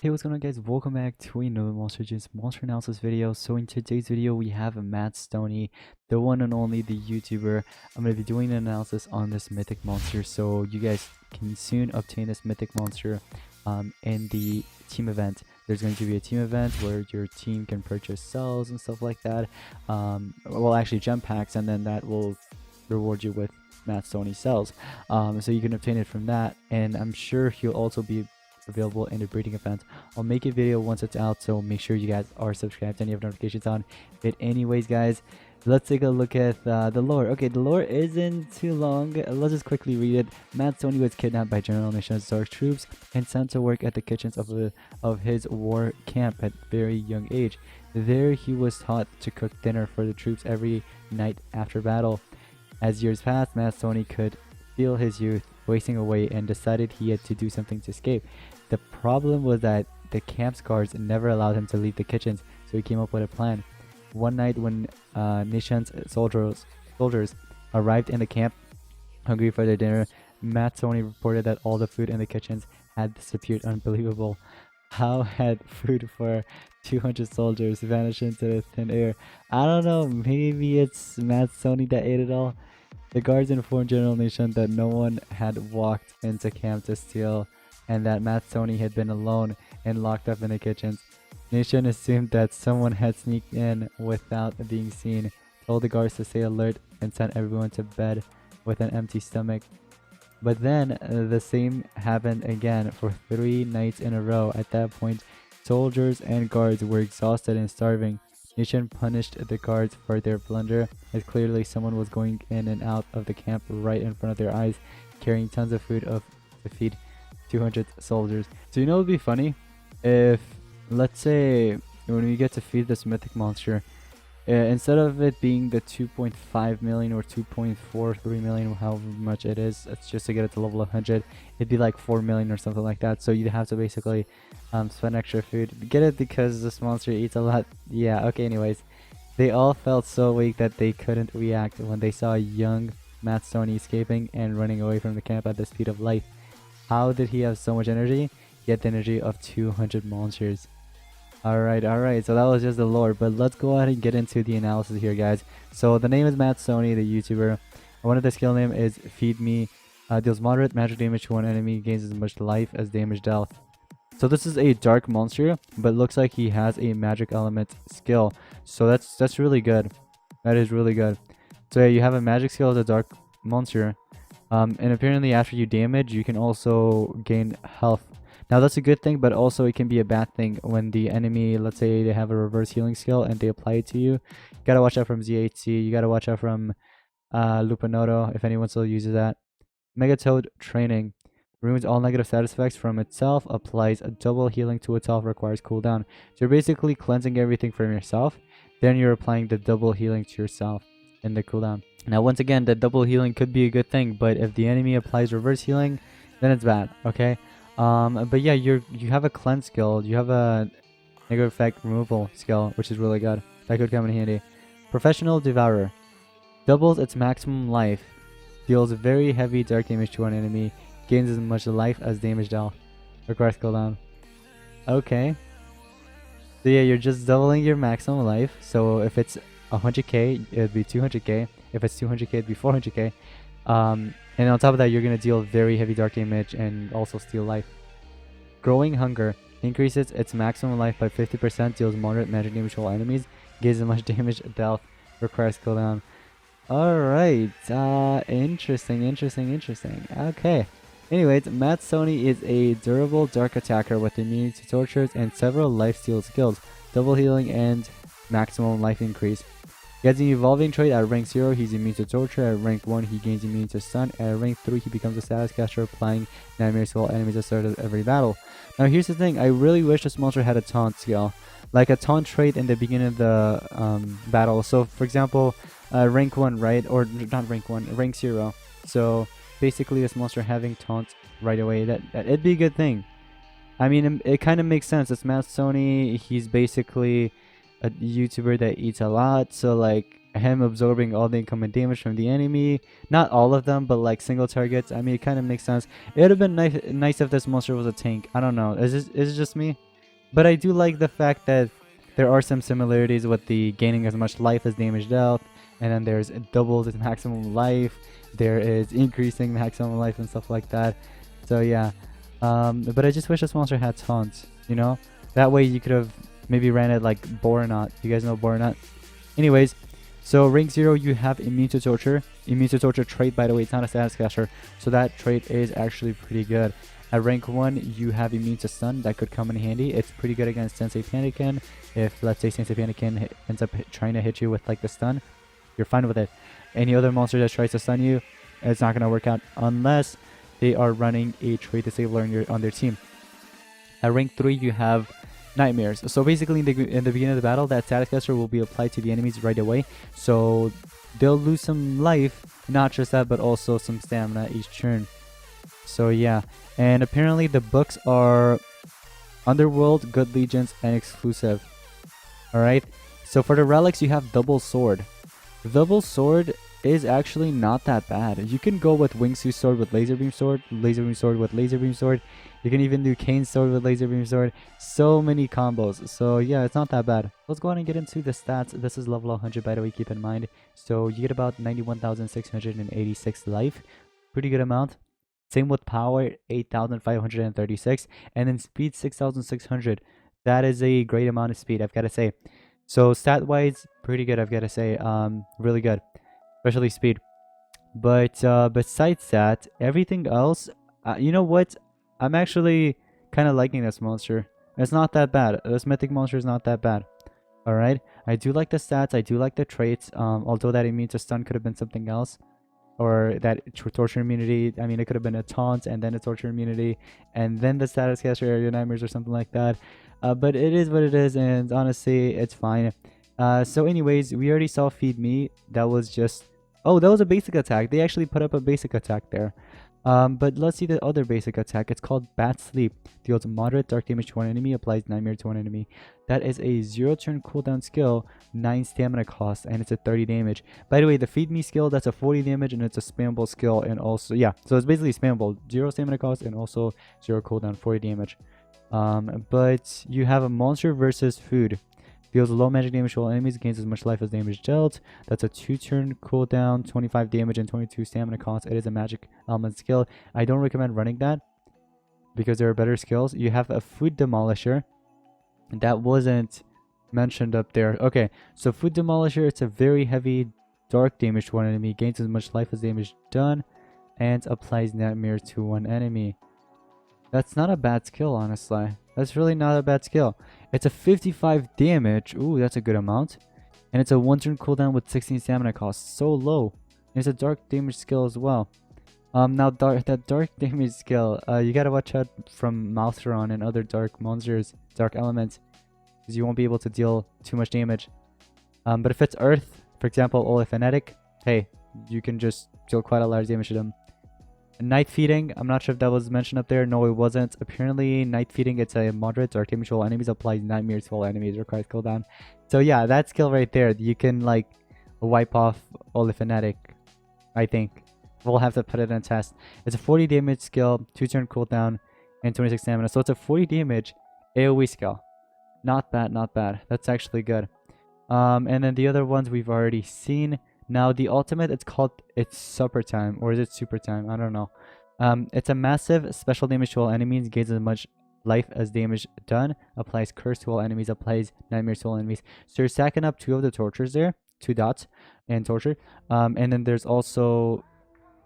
Hey, what's going on, guys? Welcome back to another monster analysis video. So in today's video we have Matt Stonie, the one and only, the YouTuber. I'm going to be doing an analysis on this mythic monster, so you guys can soon obtain this mythic monster in the team event. There's going to be a team event where your team can purchase cells and stuff like that. Well, actually gem packs, and then that will reward you with Matt Stonie cells. So you can obtain it from that, and I'm sure he'll also be available in the breeding event. I'll make a video once it's out, so make sure you guys are subscribed and you have notifications on. But anyways, guys, let's take a look at the lore. Okay, the lore isn't too long. Let's just quickly read it. Matt Stonie was kidnapped by General Nation's dark troops and sent to work at the kitchens of his war camp at very young age. There he was taught to cook dinner for the troops every night after battle. As years passed, Matt Stonie could feel his youth wasting away and decided he had to do something to escape. The problem was that the camp's guards never allowed him to leave the kitchens, so he came up with a plan. One night when Nishan's soldiers arrived in the camp, hungry for their dinner, Matt Stonie reported that all the food in the kitchens had disappeared. Unbelievable. How had food for 200 soldiers vanished into the thin air? I don't know, maybe it's Matt Stonie that ate it all? The guards informed General Nation that no one had walked into camp to steal, and that Matt Stonie had been alone and locked up in the kitchens. Nation assumed that someone had sneaked in without being seen, told the guards to stay alert, and sent everyone to bed with an empty stomach. But then the same happened again for 3 nights in a row. At that point, soldiers and guards were exhausted and starving. Nation punished the guards for their blunder, as clearly someone was going in and out of the camp right in front of their eyes, carrying tons of food to feed 200 soldiers. So you know, it would be funny if, let's say, when we get to feed this mythic monster, instead of it being the 2.5 million or 2.43 million, however much it is, it's just to get it to level 100, it'd be like 4 million or something like that. So you'd have to basically spend extra food. Get it because this monster eats a lot. Yeah, okay, anyways. They all felt so weak that they couldn't react when they saw young Matt Stonie escaping and running away from the camp at the speed of light. How did he have so much energy? He had the energy of 200 monsters. Alright, so that was just the lore, but let's go ahead and get into the analysis here, guys. So the name is Matt Stonie, the YouTuber. One of the skill name is Feed Me. Deals moderate magic damage to one enemy, gains as much life as damage dealt. So this is a dark monster, but looks like he has a magic element skill. So that's really good. That is really good. So yeah, you have a magic skill as a dark monster. And apparently after you damage, you can also gain health. Now that's a good thing, but also it can be a bad thing when the enemy, let's say they have a reverse healing skill and they apply it to you. You gotta watch out from Z8C, you gotta watch out from Lupinoto, if anyone still uses that. Megatoad Training. Removes all negative status effects from itself, applies a double healing to itself, requires cooldown. So you're basically cleansing everything from yourself, then you're applying the double healing to yourself in the cooldown. Now once again, the double healing could be a good thing, but if the enemy applies reverse healing, then it's bad, okay? But yeah, you have a cleanse skill, you have a negative effect removal skill, which is really good. That could come in handy. Professional Devourer. Doubles its maximum life, deals very heavy dark damage to an enemy, gains as much life as damage dealt, requires cooldown. Okay. So yeah, you're just doubling your maximum life, so if it's 100k, it'd be 200k. If it's 200k, it'd be 400k. And on top of that, you're going to deal very heavy dark damage and also steal life. Growing Hunger. Increases its maximum life by 50%, deals moderate magic damage to all enemies, gains as much damage dealt, requires cooldown. Alright, interesting. Okay. Anyways, Matt Stonie is a durable dark attacker with immunity to tortures and several lifesteal skills, double healing and maximum life increase. He has an evolving trait. At rank 0, he's immune to torture. At rank 1, he gains immunity to stun. At rank 3, he becomes a status caster, applying nightmares to all enemies at the start of every battle. Now here's the thing, I really wish this monster had a taunt skill, like a taunt trait in the beginning of the battle. So for example, rank 1, right? Or not rank 1, rank 0. So basically this monster having taunt right away, that it'd be a good thing. I mean, it kind of makes sense. It's Matt Stonie, he's basically a YouTuber that eats a lot, so like him absorbing all the incoming damage from the enemy, not all of them, but like single targets, I mean, it kind of makes sense. It would have been nice if this monster was a tank. I don't know, is it just me? But I do like the fact that there are some similarities with the gaining as much life as damage dealt, and then there's doubles its maximum life. There is increasing maximum life and stuff like that. So yeah, but I just wish this monster had taunts. You know, that way you could have maybe ran it like Boronot. You guys know Boronot? Anyways, so rank 0 you have immune to torture. Immune to torture trait, by the way, it's not a status caster, so that trait is actually pretty good. At rank 1 you have immune to stun. That could come in handy. It's pretty good against Sensei Panikin. If let's say Sensei Panikin ends up trying to hit you with like the stun, you're fine with it. Any other monster that tries to stun you, it's not going to work out unless they are running a trait disabler on their team. At rank 3 you have nightmares. So basically in the beginning of the battle, that status caster will be applied to the enemies right away, so they'll lose some life. Not just that, but also some stamina each turn. So yeah, and apparently the books are Underworld, Good Legions, and exclusive. Alright, so for the relics you have double sword. Double sword is actually not that bad. You can go with wingsuit sword with laser beam sword, laser beam sword with laser beam sword. You can even do cane sword with laser beam sword. So many combos. So yeah, it's not that bad. Let's go ahead and get into the stats. This is level 100, by the way, keep in mind. So you get about 91,686 life. Pretty good amount. Same with power, 8,536. And then speed, 6,600. That is a great amount of speed, I've got to say. So stat wise, pretty good, I've got to say. Really good, especially speed. But besides that, everything else, you know what? I'm actually kind of liking this monster. It's not that bad. This mythic monster is not that bad. Alright, I do like the stats, I do like the traits, although that immune to stun could have been something else. Or that torture immunity, I mean, it could have been a taunt and then a torture immunity and then the status caster area nightmares or something like that. But it is what it is, and honestly, it's fine. So anyways, we already saw Feed Me. That was just... Oh, that was a basic attack. They actually put up a basic attack there. But let's see the other basic attack. It's called Bad Sleep. Deals moderate dark damage to one enemy, applies nightmare to one enemy. That is a 0 turn cooldown skill, 9 stamina cost, and it's a 30 damage. By the way, the Feed Me skill, that's a 40 damage, and it's a spammable skill, and also, yeah, so it's basically spammable. 0 stamina cost, and also 0 cooldown, 40 damage. But you have a monster versus food. Deals low magic damage to all enemies, gains as much life as damage dealt. That's a 2-turn cooldown, 25 damage, and 22 stamina cost. It is a magic element skill. I don't recommend running that because there are better skills. You have a Food Demolisher. That wasn't mentioned up there. Okay, so Food Demolisher, it's a very heavy dark damage to one enemy, gains as much life as damage done, and applies nightmare to one enemy. That's not a bad skill, honestly. That's really not a bad skill. It's a 55 damage. Ooh, that's a good amount. And it's a 1-turn cooldown with 16 stamina cost. So low. And it's a dark damage skill as well. Now that dark damage skill, you gotta watch out from Maltheron and other dark monsters, dark elements, because you won't be able to deal too much damage. But if it's Earth, for example, Oliphanetic, hey, you can just deal quite a large damage to them. Night Feeding, I'm not sure if that was mentioned up there. No, it wasn't. Apparently, Night Feeding, it's a moderate dark damage to all enemies, applies nightmares to all enemies, requires cooldown. So yeah, that skill right there, you can like wipe off Oliphanetic, I think. We'll have to put it in a test. It's a 40 damage skill, 2-turn cooldown, and 26 stamina. So it's a 40 damage AoE skill. Not bad, not bad. That's actually good. And then the other ones we've already seen. Now the ultimate, it's Supper Time, or is it Super Time? I don't know. It's a massive special damage to all enemies, gains as much life as damage done, applies curse to all enemies, applies nightmares to all enemies. So you're stacking up 2 of the tortures there, 2 dots and torture. And then there's also,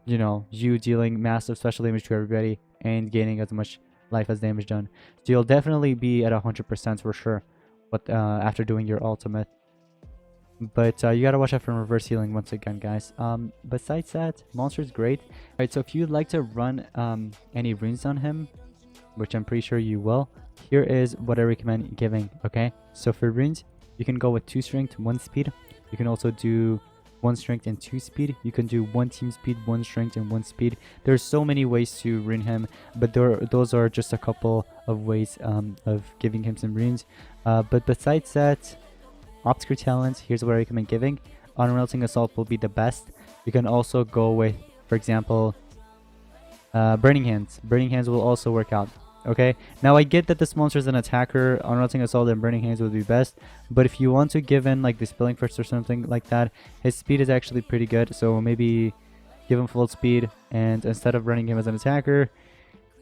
you know, you dealing massive special damage to everybody and gaining as much life as damage done. So you'll definitely be at 100% for sure, but after doing your ultimate. But you gotta watch out for reverse healing once again, guys. Besides that, monster's great. Alright, so if you'd like to run any runes on him, which I'm pretty sure you will, here is what I recommend giving, okay? So for runes, you can go with 2 strength, 1 speed. You can also do 1 strength and 2 speed. You can do 1 team speed, 1 strength, and 1 speed. There's so many ways to rune him, but those are just a couple of ways of giving him some runes. But besides that, obscure talents, here's what I recommend giving. Unrelenting Assault will be the best. You can also go with, for example, Burning Hands. Burning Hands will also work out. Okay, now I get that this monster is an attacker. Unrotting Assault and Burning Hands would be best, but if you want to give in like Dispelling First or something like that, his speed is actually pretty good, so maybe give him full speed, and instead of running him as an attacker,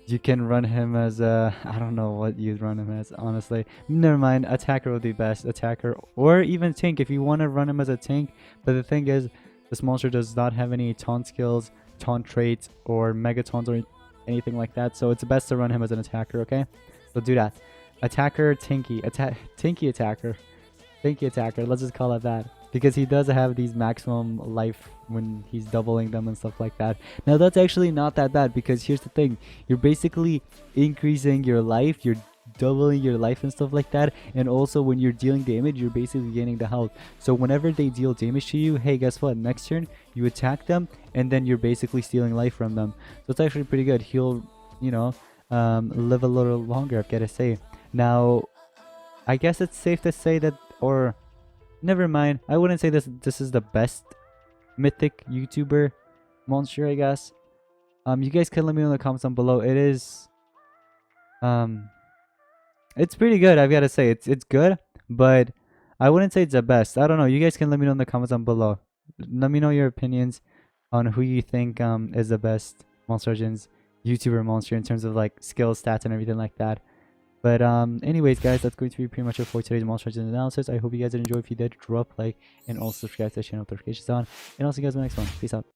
you can run him as a, I don't know what you'd run him as, honestly. Never mind, attacker would be best. Attacker or even tank if you want to run him as a tank. But the thing is, this monster does not have any taunt skills, taunt traits, or mega taunts or anything like that. So it's best to run him as an attacker, okay? So do that. Attacker, tanky, tanky attacker. Tanky attacker, let's just call it that. Because he does have these maximum life when he's doubling them and stuff like that. Now that's actually not that bad, because here's the thing. You're basically increasing your life, you're doubling your life and stuff like that, and also when you're dealing damage, you're basically gaining the health. So whenever they deal damage to you, hey, guess what? Next turn, you attack them, and then you're basically stealing life from them. So it's actually pretty good. He'll, you know, live a little longer, I've got to say. Now, I guess it's safe to say that, or never mind, I wouldn't say this is the best Mythic YouTuber monster, I guess. You guys can let me know in the comments down below. It is it's pretty good, I've got to say. It's good, but I wouldn't say it's the best. I don't know, you guys can let me know in the comments down below. Let me know your opinions on who you think is the best Monster Legends YouTuber monster in terms of like skill, stats, and everything like that. But anyways, guys, that's going to be pretty much it for today's Monster Legends analysis. I hope you guys did enjoy. If you did, drop a like and also subscribe to the channel, notifications on, and I'll see you guys in the next one. Peace out.